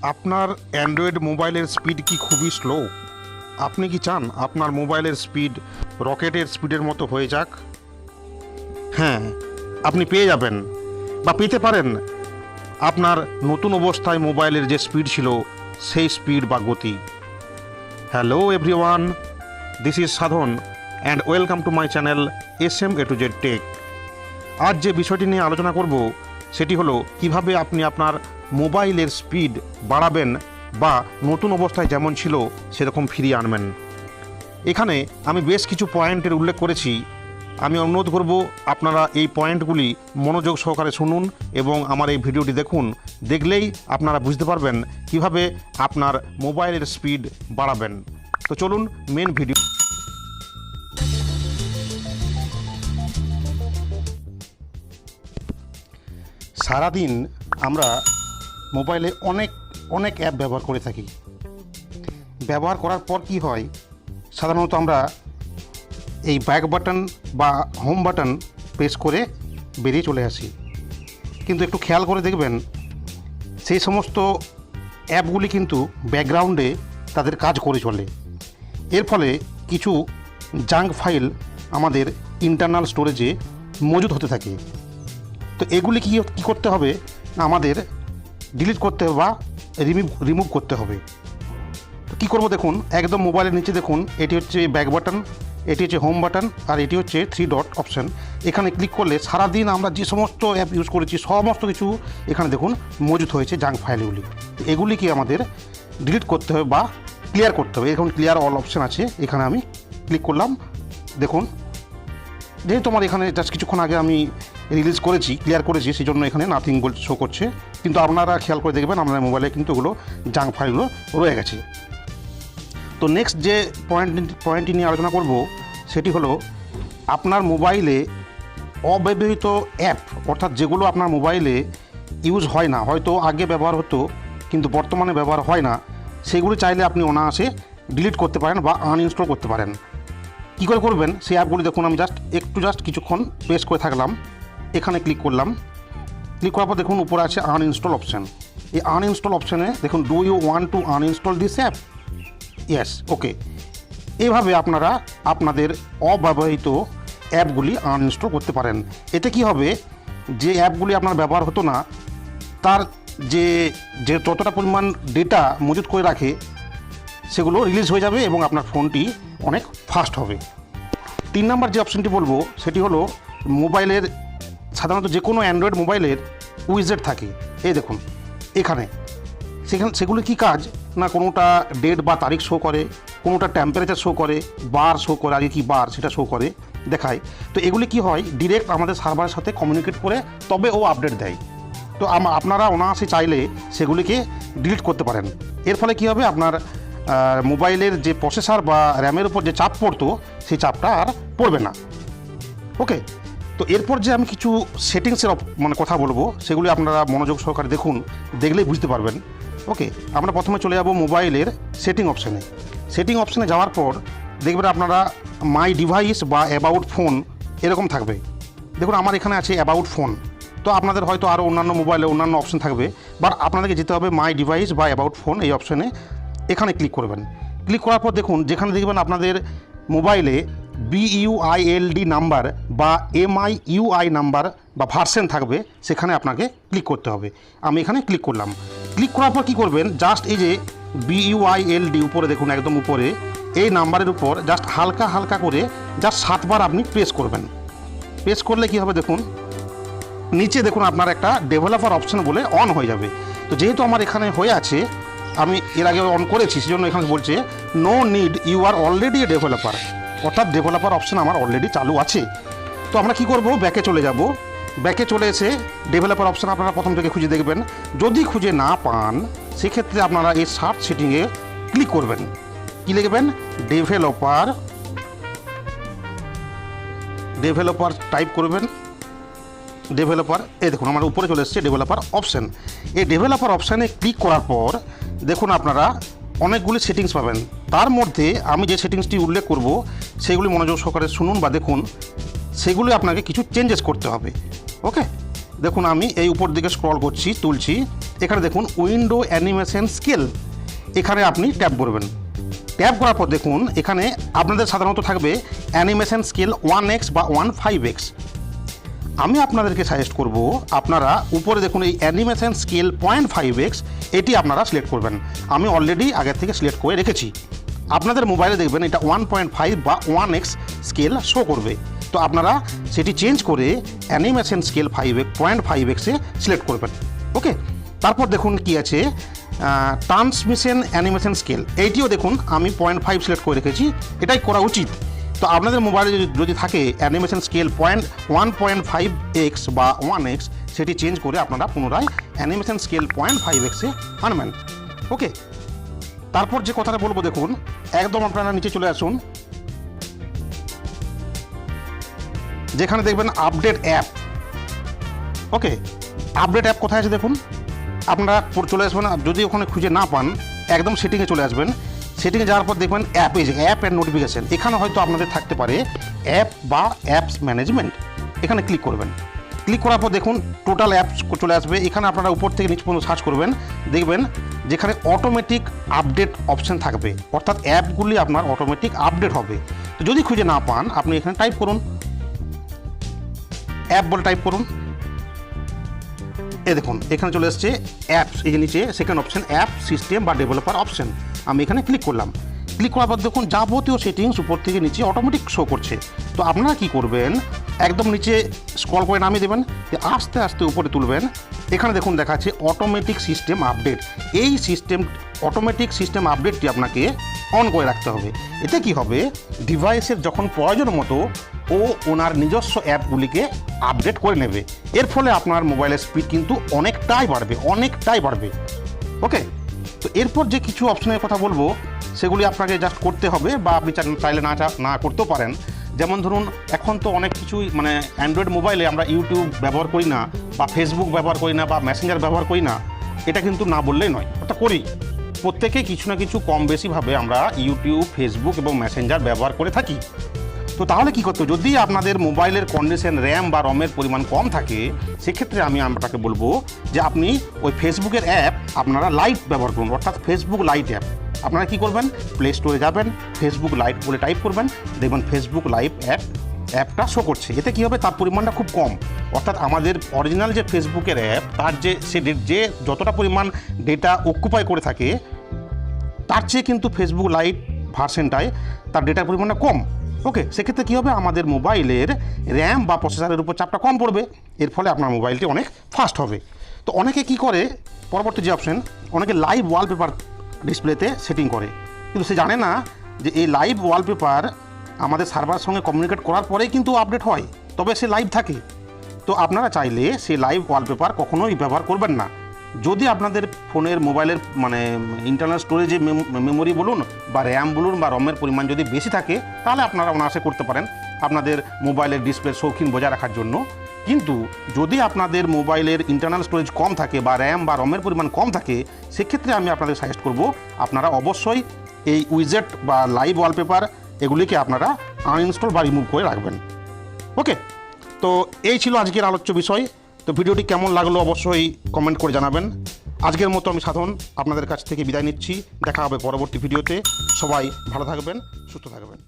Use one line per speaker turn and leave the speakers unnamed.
আপনার অ্যান্ড্রয়েড মোবাইলের স্পিড কি খুবই স্লো? আপনি কি চান আপনার মোবাইলের স্পিড রকেটের স্পিডের মতো হয়ে যাক? হ্যাঁ, আপনি পেয়ে যাবেন বা পেতে পারেন আপনার নতুন অবস্থায় মোবাইলের যে স্পিড ছিল সেই স্পিড বা গতি। Hello everyone, this is Sadhan and welcome to my channel SM A to Z tech. আজ যে বিষয়টি নিয়ে আলোচনা করব সেটি হলো কিভাবে আপনি আপনার মোবাইলের স্পিড বাড়াবেন বা নতুন অবস্থায় যেমন ছিল সেরকম ফিরিয়ে আনবেন। এখানে আমি বেশ কিছু পয়েন্টের উল্লেখ করেছি। আমি অনুরোধ করব আপনারা এই পয়েন্টগুলি মনোযোগ সহকারে শুনুন এবং আমার এই ভিডিওটি দেখুন। দেখলেই আপনারা বুঝতে পারবেন কিভাবে আপনার মোবাইলের স্পিড বাড়াবেন। তো চলুন মেন ভিডিও। সারাদিন আমরা মোবাইলে অনেক অ্যাপ ব্যবহার করে থাকি। ব্যবহার করার পর কি হয়, সাধারণত আমরা এই ব্যাক বাটন বা হোম বাটন প্রেস করে বেরিয়ে চলে আসি। কিন্তু একটু খেয়াল করে দেখবেন সেই সমস্ত অ্যাপগুলি কিন্তু ব্যাকগ্রাউন্ডে তাদের কাজ করে চলে। এর ফলে কিছু জাঙ্ক ফাইল আমাদের ইন্টারনাল স্টোরেজে মজুদ হতে থাকে। তো এগুলি কী করতে হবে, আমাদের ডিলিট করতে হবে বা রিমুভ করতে হবে। তো কী করবো দেখুন, একদম মোবাইলের নিচে দেখুন, এটি হচ্ছে ব্যাক বাটন, এটি হচ্ছে হোম বাটন, আর এটি হচ্ছে 3 ডট অপশান। এখানে ক্লিক করলে সারাদিন আমরা যে সমস্ত অ্যাপ ইউজ করেছি সমস্ত কিছু এখানে দেখুন মজুদ হয়েছে, জাঙ্ক ফাইলগুলি। এগুলিকে আমাদের ডিলিট করতে হবে বা ক্লিয়ার করতে হবে। এখন ক্লিয়ার অল অপশান আছে, এখানে আমি ক্লিক করলাম। দেখুন, যেহেতু আমার এখানে জাস্ট কিছুক্ষণ আগে আমি রিলিজ করেছি, ক্লিয়ার করেছি, সেই জন্য এখানে নাথিং শো করছে। কিন্তু আপনারা খেয়াল করে দেখবেন আপনার মোবাইলে কিন্তু ওগুলো জাঙ্ক ফাইলগুলো রয়ে গেছে। তো নেক্সট যে পয়েন্টটি নিয়ে আলোচনা করব সেটি হলো আপনার মোবাইলে অব্যবহৃত অ্যাপ, অর্থাৎ যেগুলো আপনার মোবাইলে ইউজ হয় না, হয়তো আগে ব্যবহার হতো কিন্তু বর্তমানে ব্যবহার হয় না, সেগুলি চাইলে আপনি অনায়াসে ডিলিট করতে পারেন বা আনইনস্টল করতে পারেন। কী করে করবেন সেই অ্যাপগুলি দেখুন। আমি জাস্ট কিছুক্ষণ প্রেস করে থাকলাম, এখানে ক্লিক করলাম। ক্লিক করার পর দেখুন উপরে আছে আনইনস্টল অপশান। এই আনইনস্টল অপশানে দেখুন, do you want to uninstall this app? Yes, okay. এইভাবে আপনারা আপনাদের অব্যবহৃত অ্যাপগুলি আনইনস্টল করতে পারেন। এতে কি হবে, যে অ্যাপগুলি আপনার ব্যবহার হতো না তার যে যতটা পরিমাণ ডেটা মজুত করে রাখে সেগুলো রিলিজ হয়ে যাবে এবং আপনার ফোনটি অনেক ফাস্ট হবে। 3 নম্বর যে অপশানটি বলবো সেটি হলো মোবাইলের, সাধারণত যে কোনো অ্যান্ড্রয়েড মোবাইলের উইজেট থাকে। এই দেখুন এখানে, সেগুলি কি কাজ না, কোনোটা ডেট বা তারিখ শো করে, কোনোটা টেম্পারেচার শো করে, বার শো করে, আগে কি বার সেটা শো করে দেখায়। তো এগুলি কি হয়, ডিরেক্ট আমাদের সার্ভারের সাথে কমিউনিকেট করে তবে ও আপডেট দেয়। তো আপনারা অনায়াসে চাইলে সেগুলিকে ডিলিট করতে পারেন। এর ফলে কি হবে, আপনার মোবাইলের যে প্রসেসর বা র্যামের উপর যে চাপ পড়তো সেই চাপটা আর পড়বে না। ওকে। তো এরপর যে আমি কিছু সেটিংসের কথা বলবো সেগুলি আপনারা মনোযোগ সহকারে দেখুন, দেখলেই বুঝতে পারবেন। ওকে, আমরা প্রথমে চলে যাব মোবাইলের সেটিং অপশানে। সেটিং অপশানে যাওয়ার পর দেখবেন আপনারা মাই ডিভাইস বা অ্যাবাউট ফোন এরকম থাকবে। দেখুন আমার এখানে আছে অ্যাবাউট ফোন। তো আপনাদের হয়তো আরও অন্যান্য মোবাইলে অন্যান্য অপশান থাকবে, বাট আপনাদেরকে যেতে হবে মাই ডিভাইস বা অ্যাবাউট ফোন এই অপশানে। এখানে ক্লিক করবেন। ক্লিক করার পর দেখুন যেখানে দেখবেন আপনাদের মোবাইলে BUILD নাম্বার বা MIUI নাম্বার বা ভার্সন থাকবে, সেখানে আপনাকে ক্লিক করতে হবে। আমি এখানে ক্লিক করলাম। ক্লিক করার পর কী করবেন, জাস্ট এই যে BUILD উপরে দেখুন, একদম উপরে এই নাম্বারের উপর জাস্ট হালকা করে জাস্ট 7 বার আপনি প্রেস করবেন। প্রেস করলে কি হবে দেখুন, নিচে দেখুন আপনার একটা ডেভেলপার অপশান বলে অন হয়ে যাবে। তো যেহেতু আমার এখানে হয়ে আছে, আমি এর আগে অন করেছি, সেজন্য এখানে বলছে no need, you are already a developer, অর্থাৎ ডেভেলপার অপশান আমার অলরেডি চালু আছে। তো আমরা কি করব, ব্যাকে চলে যাব। ব্যাকে চলে এসে ডেভেলপার অপশান আপনারা প্রথম থেকে খুঁজে দেখবেন। যদি খুঁজে না পান সেক্ষেত্রে আপনারা এই সার্চ সেটিংয়ে ক্লিক করবেন। কি লিখবেন, ডেভেলপার টাইপ করবেন। ডেভেলপার, এই দেখুন আমার উপরে চলে এসেছে ডেভেলপার অপশান। এই ডেভেলপার অপশানে ক্লিক করার পর দেখুন আপনারা অনেকগুলি সেটিংস পাবেন। তার মধ্যে আমি যে সেটিংসটি উল্লেখ করব সেগুলি মনোযোগ সহকারে শুনুন বা দেখুন, সেগুলি আপনাকে কিছু চেঞ্জেস করতে হবে। ওকে, দেখুন আমি এই উপর দিকে স্ক্রল করছি, তুলছি, এখানে দেখুন উইন্ডো অ্যানিমেশন স্কেল, এখানে আপনি ট্যাপ করবেন। ট্যাপ করার পর দেখুন এখানে আপনাদের সাধারণত থাকবে অ্যানিমেশন স্কেল 1x বা 15x। আমি আপনাদেরকে সাজেস্ট করব আপনারা উপরে দেখুন এই অ্যানিমেশন স্কেল 0.5x, এটি আপনারা সিলেক্ট করবেন। আমি অলরেডি আগের থেকে সিলেক্ট করে রেখেছি। আপনাদের মোবাইলে দেখবেন এটা 1.5 বা 1x স্কেল শো করবে, তো আপনারা সেটি চেঞ্জ করে অ্যানিমেশন স্কেল 0.5x-এ সিলেক্ট করবেন। ওকে, তারপর দেখুন কি আছে ট্রান্সমিশন অ্যানিমেশন স্কেল, এইটিও দেখুন আমি 0.5 সিলেক্ট করে রেখেছি, এটাই করা উচিত। তো আপনাদের মোবাইলে যদি থাকে অ্যানিমেশন স্কেল 1.5x বা 1x, সেটি চেঞ্জ করে আপনারা পুনরায় অ্যানিমেশন স্কেল 0.5x-এ আনবেন। ওকে, তারপর যে কথাটা বলবো দেখুন, একদম আপনারা নিচে চলে আসুন, যেখানে দেখবেন আপডেট অ্যাপ। ওকে, আপডেট অ্যাপ কোথায় আছে দেখুন, আপনারা চলে আসবেন, যদি ওখানে খুঁজে না পান একদম সেটিংয়ে চলে আসবেন। সেটিংয়ে যাওয়ার পর দেখবেন অ্যাপ, এই যে অ্যাপ অ্যান্ড নোটিফিকেশান, এখানে হয়তো আপনাদের থাকতে পারে অ্যাপ বা অ্যাপস ম্যানেজমেন্ট, এখানে ক্লিক করবেন। ক্লিক করার পর দেখুন টোটাল অ্যাপস চলে আসবে। এখানে আপনারা উপর থেকে নিচ পর্যন্ত সার্চ করবেন, দেখবেন যেখানে অটোমেটিক আপডেট অপশান থাকবে, অর্থাৎ অ্যাপগুলি আপনার অটোমেটিক আপডেট হবে। তো যদি খুঁজে না পান আপনি এখানে টাইপ করুন, অ্যাপ বলে টাইপ করুন, এ দেখুন এখানে চলে এসছে অ্যাপস, এই যে নিচে সেকেন্ড অপশান অ্যাপ সিস্টেম বা ডেভেলপার অপশান, আমি এখানে ক্লিক করলাম। ক্লিক করার পর দেখুন যাবতীয় সেটিংস উপর থেকে নিচে অটোমেটিক শো করছে। তো আপনারা কি করবেন, একদম নিচে স্ক্রল করে নামিয়ে দেবেন, আস্তে আস্তে উপরে তুলবেন। এখানে দেখুন দেখা যাচ্ছে অটোমেটিক সিস্টেম আপডেট, এই অটোমেটিক সিস্টেম আপডেটটি আপনাকে অন করে রাখতে হবে। এতে কি হবে, ডিভাইসের যখন প্রয়োজন মতো ও ওনার নিজস্ব অ্যাপগুলিকে আপডেট করে নেবে। এর ফলে আপনার মোবাইলের স্পিড কিন্তু অনেকটাই বাড়বে। ওকে, তো এরপর যে কিছু অপশনের কথা বলবো সেগুলি আপনাকে জাস্ট করতে হবে, বা আপনি চাইলে না করতেও পারেন। যেমন ধরুন এখন তো অনেক কিছুই মানে অ্যান্ড্রয়েড মোবাইলে আমরা ইউটিউব ব্যবহার করি না, বা ফেসবুক ব্যবহার করি না, বা মেসেঞ্জার ব্যবহার করি না, এটা কিন্তু না বললেই নয়, ওটা করি। প্রত্যেকে কিছু না কিছু কম বেশিভাবে আমরা ইউটিউব, ফেসবুক এবং মেসেঞ্জার ব্যবহার করে থাকি। তো তাহলে কী করতে, যদি আপনাদের মোবাইলের কন্ডিশন র্যাম বা রমের পরিমাণ কম থাকে, সেক্ষেত্রে আমি আপনাকে বলবো যে আপনি ওই ফেসবুকের অ্যাপ আপনারা লাইট ব্যবহার করুন, অর্থাৎ ফেসবুক লাইট অ্যাপ। আপনারা কী করবেন, প্লে স্টোরে যাবেন, ফেসবুক লাইট বলে টাইপ করবেন, দেখবেন ফেসবুক লাইভ অ্যাপটা শো করছে। এতে কী হবে, তার পরিমাণটা খুব কম, অর্থাৎ আমাদের অরিজিনাল যে ফেসবুকের অ্যাপ তার যে যতটা পরিমাণ ডেটা অকুপাই করে থাকে তার চেয়ে কিন্তু ফেসবুক লাইট ভার্সনটায় তার ডেটার পরিমাণটা কম। ওকে, সেক্ষেত্রে কী হবে, আমাদের মোবাইলের র্যাম বা প্রসেসরের উপর চাপটা কম পড়বে, এর ফলে আপনার মোবাইলটি অনেক ফাস্ট হবে। তো অনেকে কি করে, পরবর্তী যে অপশন, অনেকে লাইভ ওয়ালপেপার ডিসপ্লেতে সেটিং করে, কিন্তু সে জানে না যে এই লাইভ ওয়ালপেপার আমাদের সার্ভারের সঙ্গে কমিউনিকেট করার পরেই কিন্তু আপডেট হয়, তবে সে লাইভ থাকে। তো আপনারা চাইলে সেই লাইভ ওয়ালপেপার কখনোই ব্যবহার করবেন না। যদি আপনাদের ফোনের মোবাইলের মানে ইন্টারনাল স্টোরেজে মেমোরি বলুন বা র্যাম বলুন বা রমের পরিমাণ যদি বেশি থাকে, তাহলে আপনারা অনায়াসে করতে পারেন আপনাদের মোবাইলের ডিসপ্লের শৌখিন বজায় রাখার জন্য। কিন্তু যদি আপনাদের মোবাইলের ইন্টারনাল স্টোরেজ কম থাকে বা র্যাম বা রমের পরিমাণ কম থাকে, সেক্ষেত্রে আমি আপনাদের সাজেস্ট করব আপনারা অবশ্যই এই উইজেট বা লাইভ ওয়ালপেপার এগুলিকে আপনারা আনইনস্টল বা রিমুভ করে রাখবেন। ওকে, তো এই ছিল আজকের আলোচ্য বিষয়। তো ভিডিওটি কেমন লাগলো অবশ্যই কমেন্ট করে জানাবেন। আজকের মতো আমি সাধন আপনাদের কাছ থেকে বিদায় নিচ্ছি, দেখা হবে পরবর্তী ভিডিওতে। সবাই ভালো থাকবেন, সুস্থ থাকবেন।